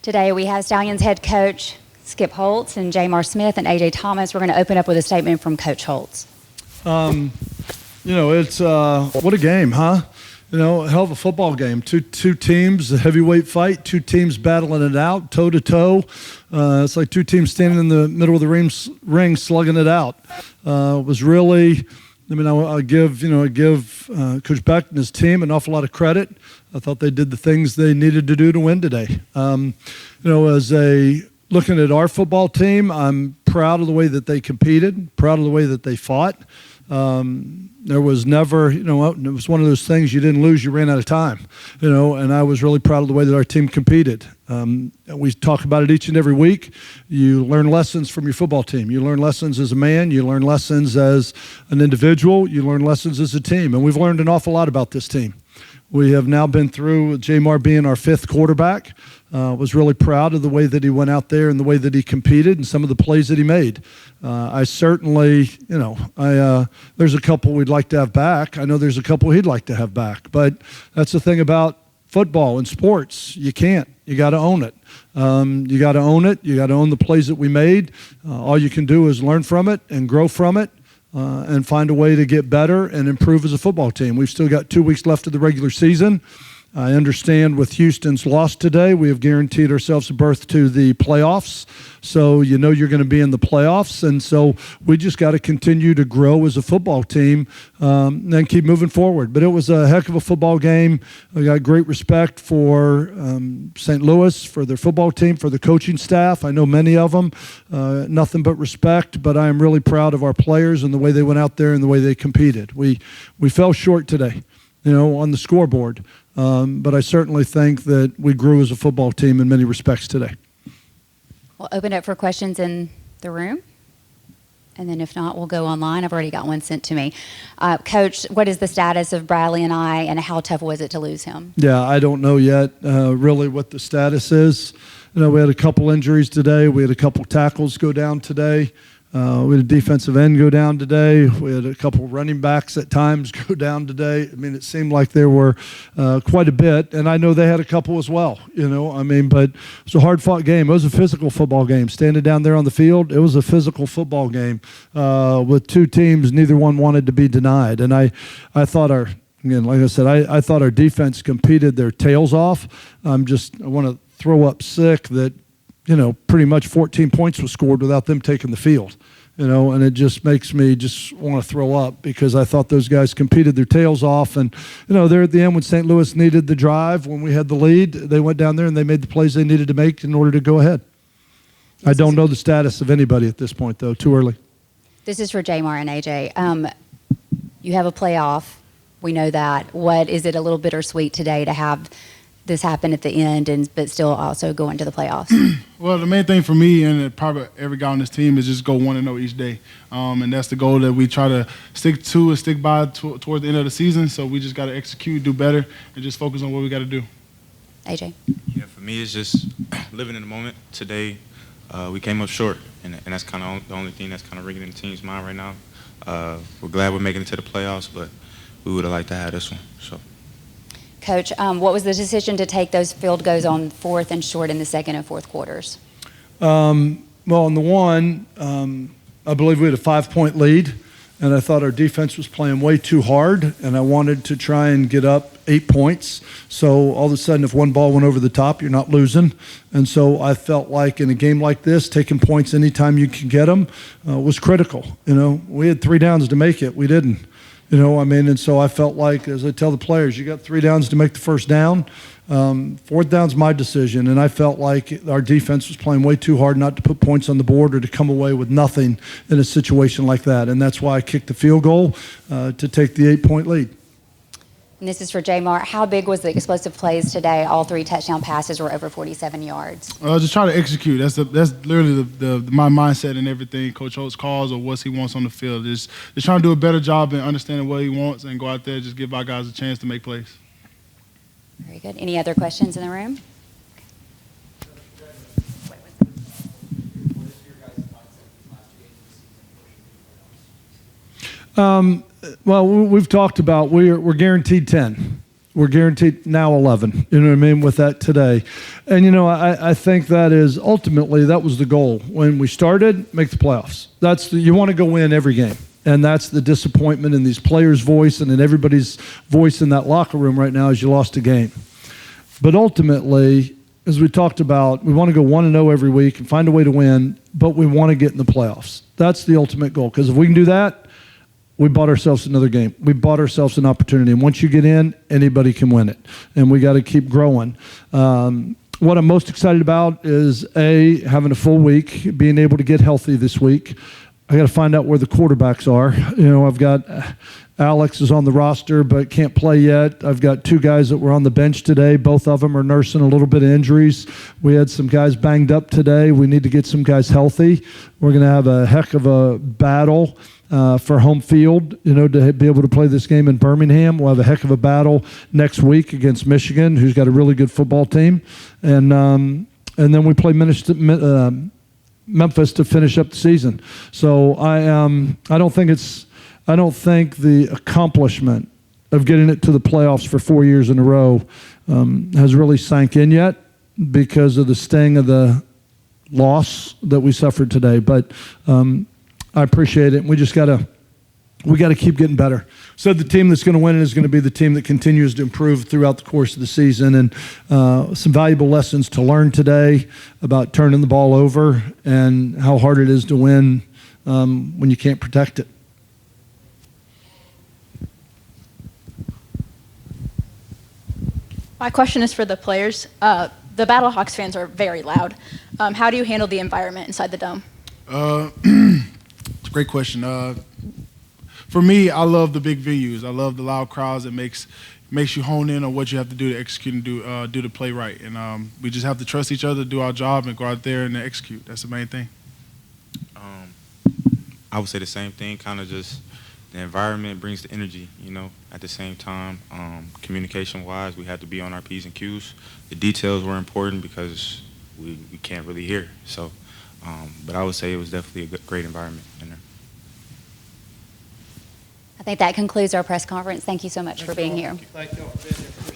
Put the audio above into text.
Today we have Stallions head coach Skip Holtz and Jamar Smith and A.J. Thomas. We're going to open up with a statement from Coach Holtz. It's what a game, huh? A hell of a football game. Two teams, a heavyweight fight, two teams battling it out, toe-to-toe. It's like two teams standing in the middle of the ring slugging it out. It was really, I give Coach Beck and his team an awful lot of credit. I thought they did the things they needed to do to win today. Looking at our football team, I'm proud of the way that they competed, proud of the way that they fought. There was never, it was one of those things you didn't lose, you ran out of time, and I was really proud of the way that our team competed. We talk about it each and every week. You learn lessons from your football team. You learn lessons as a man. You learn lessons as an individual. You learn lessons as a team, and we've learned an awful lot about this team. We have now been through Jamar being our fifth quarterback. Was really proud of the way that he went out there and the way that he competed and some of the plays that he made. I certainly, there's a couple we'd like to have back. I know there's a couple he'd like to have back. But that's the thing about football and sports. You can't. You got to own it. You got to own it. You got to own the plays that we made. All you can do is learn from it and grow from it. And find a way to get better and improve as a football team. We've still got 2 weeks left of the regular season. I understand with Houston's loss today, we have guaranteed ourselves a berth to the playoffs. So you're going to be in the playoffs. And so we just got to continue to grow as a football team and keep moving forward. But it was a heck of a football game. I got great respect for St. Louis, for their football team, for the coaching staff. I know many of them. Nothing but respect. But I am really proud of our players and the way they went out there and the way they competed. We fell short today, on the scoreboard. But I certainly think that we grew as a football team in many respects today. We'll open it for questions in the room. And then if not, we'll go online. I've already got one sent to me. Coach, what is the status of Bradley and I, and how tough was it to lose him? Yeah, I don't know yet really what the status is. We had a couple injuries today. We had a couple tackles go down today. We had a defensive end go down today. We had a couple running backs at times go down today. It seemed like there were quite a bit, and I know they had a couple as well, but it was a hard-fought game. It was a physical football game. Standing down there on the field, it was a physical football game with two teams. Neither one wanted to be denied, and I thought I thought our defense competed their tails off. I want to throw up sick that pretty much 14 points was scored without them taking the field, and it just makes me just want to throw up because I thought those guys competed their tails off. And, they're at the end when St. Louis needed the drive, when we had the lead, they went down there and they made the plays they needed to make in order to go ahead. I don't know the status of anybody at this point, though. Too early. This is for Jamar and AJ. You have a playoff. We know that. What is it a little bittersweet today to have this happened at the end, but still also go into the playoffs? Well, the main thing for me and probably every guy on this team is just go 1-0 each day. And that's the goal that we try to stick to and stick by toward the end of the season. So we just got to execute, do better, and just focus on what we got to do. AJ? Yeah, for me, it's just living in the moment. Today, we came up short, and that's kind of the only thing that's kind of ringing in the team's mind right now. We're glad we're making it to the playoffs, but we would have liked to have this one. So. Coach, what was the decision to take those field goals on fourth and short in the second and fourth quarters? On the one, I believe we had a 5-point lead, and I thought our defense was playing way too hard, and I wanted to try and get up 8 points. So all of a sudden, if one ball went over the top, you're not losing. And so I felt like in a game like this, taking points anytime you can get them was critical. We had 3 downs to make it. We didn't. And so I felt like, as I tell the players, you got 3 downs to make the first down. Fourth down's my decision, and I felt like our defense was playing way too hard not to put points on the board or to come away with nothing in a situation like that. And that's why I kicked the field goal to take the 8-point lead. And this is for Jamar. How big was the explosive plays today? All 3 touchdown passes were over 47 yards. Just try to execute. That's literally my mindset and everything Coach Holtz calls or what he wants on the field. Just trying to do a better job in understanding what he wants and go out there and just give our guys a chance to make plays. Very good. Any other questions in the room? Well, we've talked about we're guaranteed 10. We're guaranteed now 11, you know what I mean, with that today. And, I think that is ultimately, that was the goal. When we started, make the playoffs. You want to go win every game. And that's the disappointment in these players' voice and in everybody's voice in that locker room right now as you lost a game. But ultimately, as we talked about, we want to go 1-0 every week and find a way to win, but we want to get in the playoffs. That's the ultimate goal, because if we can do that, we bought ourselves another game. We bought ourselves an opportunity. And once you get in, anybody can win it. And we got to keep growing. What I'm most excited about is, having a full week, being able to get healthy this week. I got to find out where the quarterbacks are. I've got Alex is on the roster but can't play yet. I've got 2 guys that were on the bench today. Both of them are nursing a little bit of injuries. We had some guys banged up today. We need to get some guys healthy. We're going to have a heck of a battle for home field, to be able to play this game in Birmingham. We'll have a heck of a battle next week against Michigan, who's got a really good football team. And then we play Memphis to finish up the season. So I don't think the accomplishment of getting it to the playoffs for 4 years in a row has really sank in yet because of the sting of the loss that we suffered today. But I appreciate it. We got to keep getting better. So the team that's going to win is going to be the team that continues to improve throughout the course of the season. And some valuable lessons to learn today about turning the ball over and how hard it is to win when you can't protect it. My question is for the players. The Battlehawks fans are very loud. How do you handle the environment inside the dome? It's a great question. For me, I love the big venues. I love the loud crowds. It makes you hone in on what you have to do to execute and do the play right. And we just have to trust each other, do our job, and go out there and execute. That's the main thing. I would say the same thing. Kind of just the environment brings the energy. At the same time, communication-wise, we had to be on our P's and Q's. The details were important because we can't really hear. So, but I would say it was definitely a great environment in there. I think that concludes our press conference. Thank you so much for being here. Thank you all for being here.